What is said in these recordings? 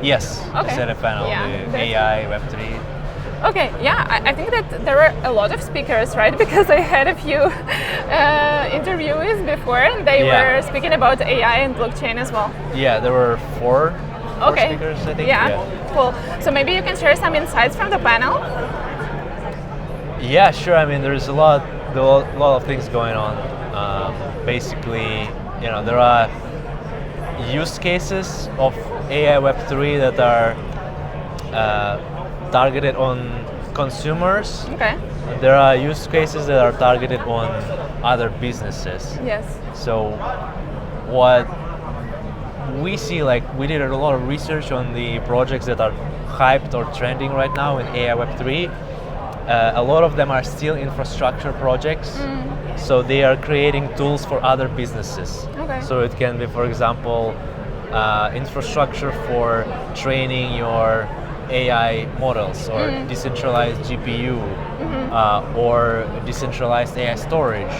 Yes, Okay. I said a panel, Yeah, the that's- AI, Web3. Okay, yeah, I think that there were a lot of speakers, right? Because I had a few interviewees before, and they Yeah. were speaking about AI and blockchain as well. Yeah, there were four Okay. speakers, I think. Yeah, cool. So maybe you can share some insights from the panel. Yeah, sure. I mean, there's a lot of things going on. Basically, there are use cases of AI Web3 that are targeted on consumers. Okay. There are use cases that are targeted on other businesses. Yes. So what we see, like we did a lot of research on the projects that are hyped or trending right now in AI Web3. A lot of them are still infrastructure projects. So they are creating tools for other businesses. Okay. So it can be, for example, infrastructure for training your AI models, or decentralized GPU, or decentralized AI storage.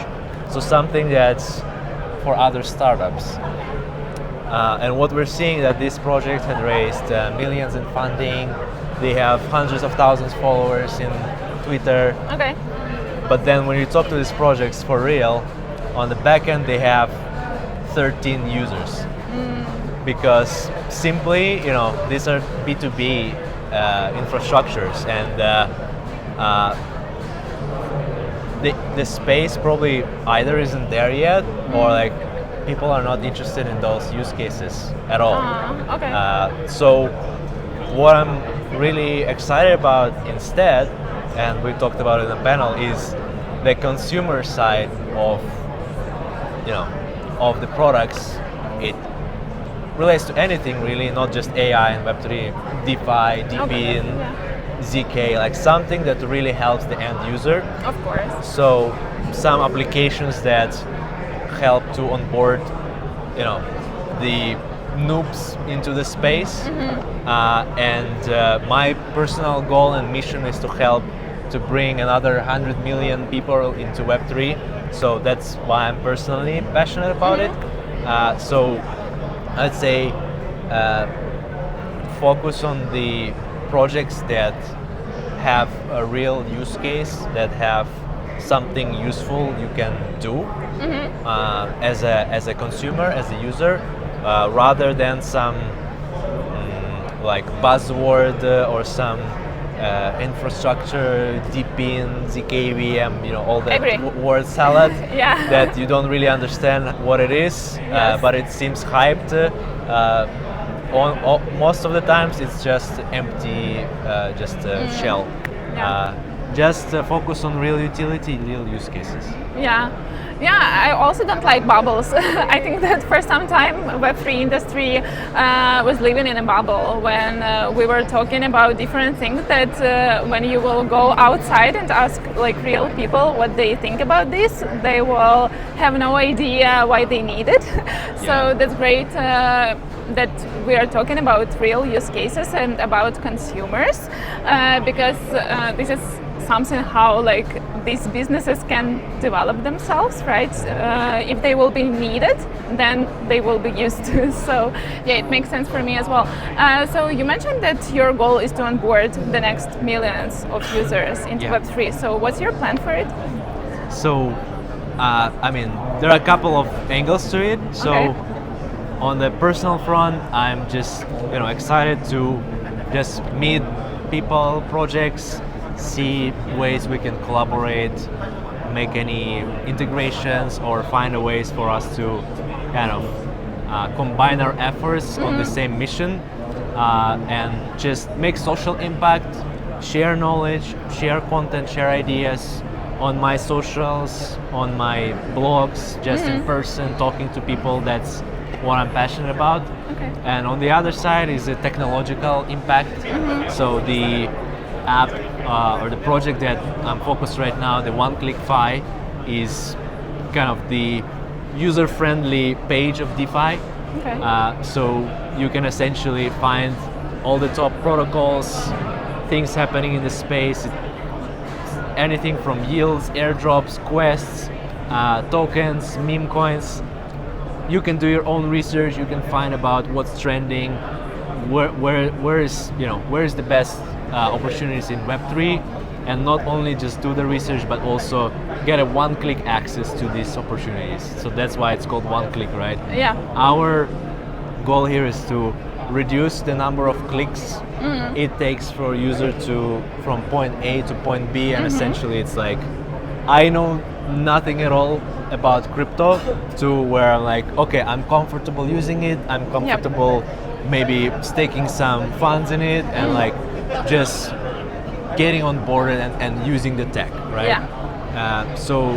So something that's for other startups. And what we're seeing that these projects had raised millions in funding. They have hundreds of thousands of followers in Twitter. Okay. But then when you talk to these projects for real, on the back end they have 13 users. Because simply, these are B2B infrastructures, and the space probably either isn't there yet, or like people are not interested in those use cases at all. Okay. So what I'm really excited about instead, and we talked about it in the panel, is the consumer side of the products. It relates to anything really, not just AI and Web3, DeFi, DePIN, Okay, yeah. ZK, like something that really helps the end user. Of course. So some applications that help to onboard, the noobs into the space. And my personal goal and mission is to help to bring another 100 million people into Web3. So that's why I'm personally passionate about it. So I'd say focus on the projects that have a real use case, that have something useful you can do as a consumer, as a user, rather than some like buzzword or some infrastructure, DePIN, ZKVM, all that word salad Yeah. that you don't really understand what it is, Yes. but it seems hyped. Most of the times it's just empty, shell. Yeah. Just focus on real utility, real use cases. Yeah, I also don't like bubbles. I think that for some time Web3 industry was living in a bubble when we were talking about different things that when you will go outside and ask like real people what they think about this, they will have no idea why they need it. So Yeah. that's great that we are talking about real use cases and about consumers because this is something how like these businesses can develop themselves, right? If they will be needed, then they will be used to. So yeah, it makes sense for me as well. So you mentioned that your goal is to onboard the next millions of users into Yeah. Web3. So what's your plan for it? So, there are a couple of angles to it. So, Okay. on the personal front, I'm just excited to just meet people, projects, see ways we can collaborate, make any integrations, or find a ways for us to kind of combine our efforts on the same mission, and just make social impact, share knowledge, share content, share ideas on my socials, on my blogs, just in person, talking to people. That's what I'm passionate about. Okay. And on the other side is the technological impact. So the app or the project that I'm focused right now, the One-Click-Fi, is kind of the user-friendly page of DeFi. Okay. So you can essentially find all the top protocols, things happening in the space, anything from yields, airdrops, quests, tokens, meme coins. You can do your own research, you can find about what's trending, where is where is the best opportunities in Web3, and not only just do the research but also get a one-click access to these opportunities. So that's why it's called one click, right? Yeah. Our goal here is to reduce the number of clicks it takes for a user to from point A to point B, and essentially it's like I know nothing at all about crypto to where I'm like, okay, I'm comfortable using it, I'm comfortable maybe staking some funds in it, and like just getting on board and using the tech, right? Yeah. So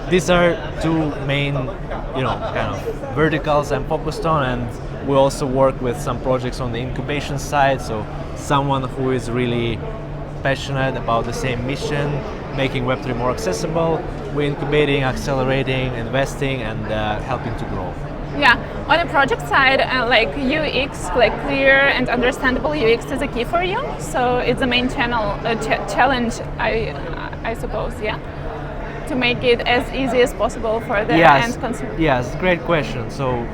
these are two main, kind of verticals I'm focused on, and we also work with some projects on the incubation side. So someone who is really passionate about the same mission, making Web3 more accessible, we're incubating, accelerating, investing, and helping to grow. Yeah, on the project side, like UX, like clear and understandable UX is a key for you. So it's the main challenge, I suppose. Yeah, to make it as easy as possible for the end consumer. Yes, great question. So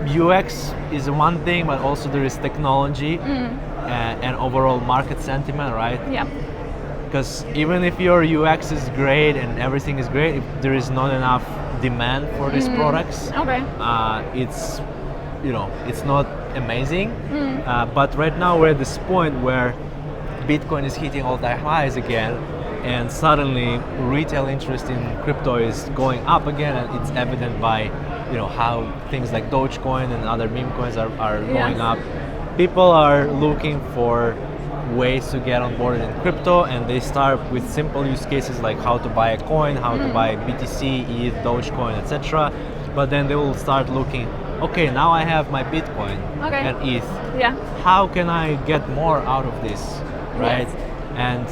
UX is one thing, but also there is technology and overall market sentiment, right? Yeah. Because even if your UX is great and everything is great, if there is not enough demand for these products, it's it's not amazing. But right now we're at this point where Bitcoin is hitting all-time highs again, and suddenly retail interest in crypto is going up again, and it's evident by how things like Dogecoin and other meme coins are going up. People are looking for ways to get on board in crypto, and they start with simple use cases like how to buy a coin, how to buy BTC, ETH, Dogecoin, etc. But then they will start looking, okay, now I have my Bitcoin and ETH. Yeah. How can I get more out of this, right? Yes. And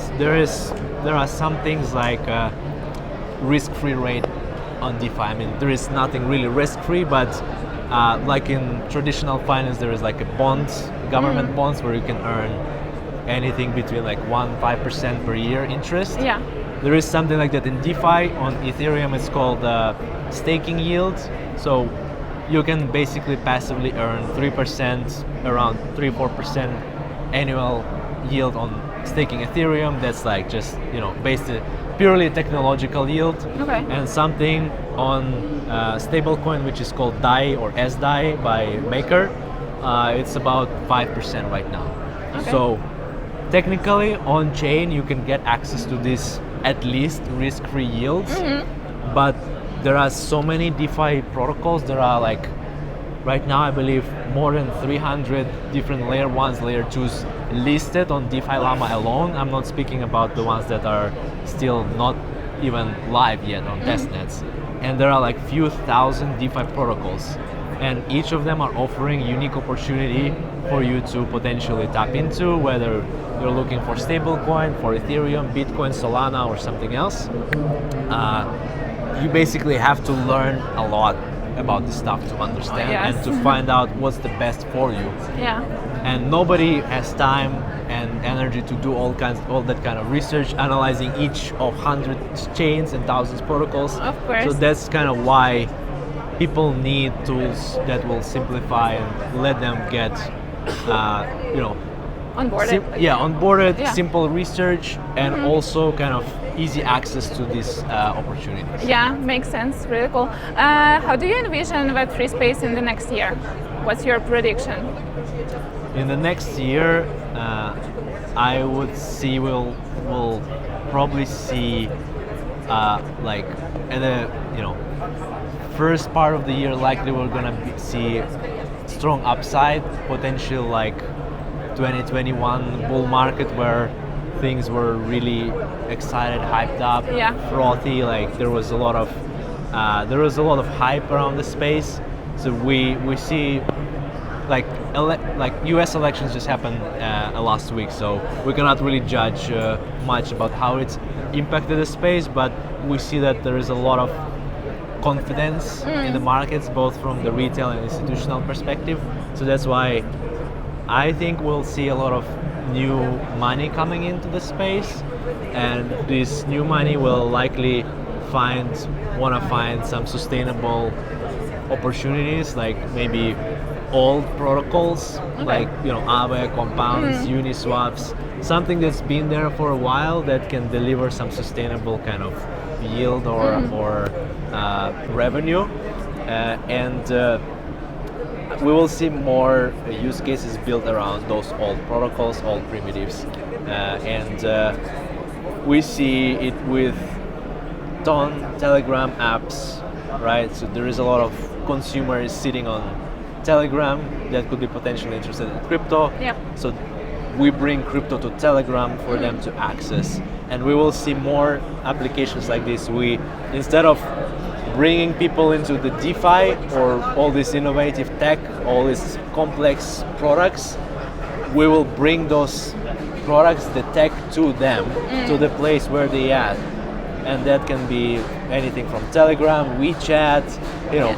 there are some things like risk-free rate on DeFi. I mean, there is nothing really risk-free, but like in traditional finance, there is like a bonds, government bonds, where you can earn anything between like 1-5% per year interest. Yeah. There is something like that in DeFi. On Ethereum, it's called staking yield. So you can basically passively earn 3%, around 3-4% annual yield on staking Ethereum. That's like just based purely technological yield. Okay. And something on stablecoin, which is called DAI or SDAI by Maker. It's about 5% right now. Okay. So technically on chain you can get access to this at least risk-free yields, but there are so many DeFi protocols. There are like right now I believe more than 300 different layer 1s, layer 2s listed on DeFi Llama alone. I'm not speaking about the ones that are still not even live yet on testnets. And there are like few thousand DeFi protocols, and each of them are offering unique opportunity for you to potentially tap into, whether you're looking for stablecoin, for Ethereum, Bitcoin, Solana, or something else. You basically have to learn a lot about this stuff to understand and to find out what's the best for you. Yeah. And nobody has time and energy to do all that kind of research, analyzing each of hundreds chains and thousands protocols. Of course. So that's kind of why people need tools that will simplify and let them get, Onboarded. Onboarded, simple research, and also kind of easy access to these opportunities. Yeah, makes sense. Really cool. How do you envision Web3 space in the next year? What's your prediction? In the next year, I would see we'll probably see like at the first part of the year, likely we're gonna see strong upside potential, like 2021 bull market where things were really excited, hyped up, frothy. Like there was a lot of hype around the space. So we see like U.S. elections just happened last week, so we cannot really judge much about how it's impacted the space. But we see that there is a lot of confidence in the markets, both from the retail and institutional perspective. So that's why I think we'll see a lot of new money coming into the space, and this new money will likely want to find some sustainable opportunities, like maybe old protocols like Aave, compounds, Uniswaps, something that's been there for a while that can deliver some sustainable kind of yield or revenue, and we will see more use cases built around those old protocols, old primitives, and we see it with Telegram apps, right? So there is a lot of consumers sitting on Telegram that could be potentially interested in crypto. Yep. So we bring crypto to Telegram for them to access, and we will see more applications like this. We, instead of bringing people into the DeFi or all this innovative tech, all these complex products, we will bring those products, the tech, to them, to the place where they at. And that can be anything from Telegram, WeChat,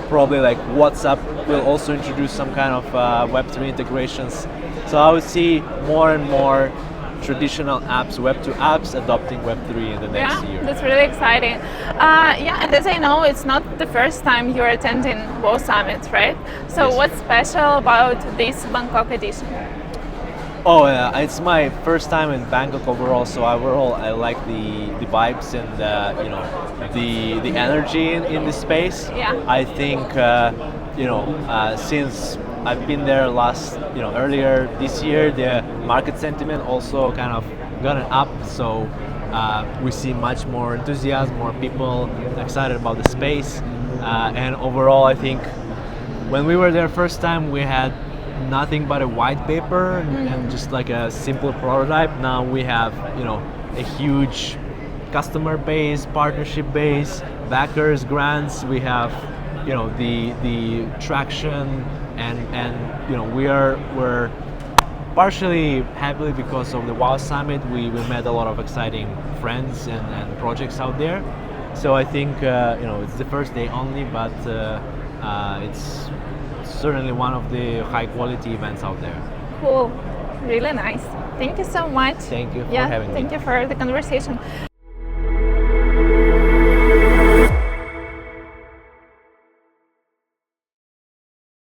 probably like WhatsApp will also introduce some kind of Web3 integrations. So I would see more and more traditional apps, Web2 apps, adopting Web3 in the next year. That's really exciting. And as I know, it's not the first time you're attending both summits, right? So Yes. what's special about this Bangkok edition? Oh, yeah, it's my first time in Bangkok overall. So overall, I like the vibes and the energy in the space. Yeah. I think since I've been there earlier this year, the market sentiment also kind of gotten up. So we see much more enthusiasm, more people excited about the space, and overall, I think when we were there first time, we had nothing but a white paper and just like a simple prototype. Now we have a huge customer base, partnership base, backers, grants. We have the traction, and we're partially happy because of the WoW Summit. We met a lot of exciting friends and projects out there. So I think it's the first day only, but it's certainly one of the high quality events out there. Cool, really nice. Thank you so much. Thank you for having me. Thank you for the conversation.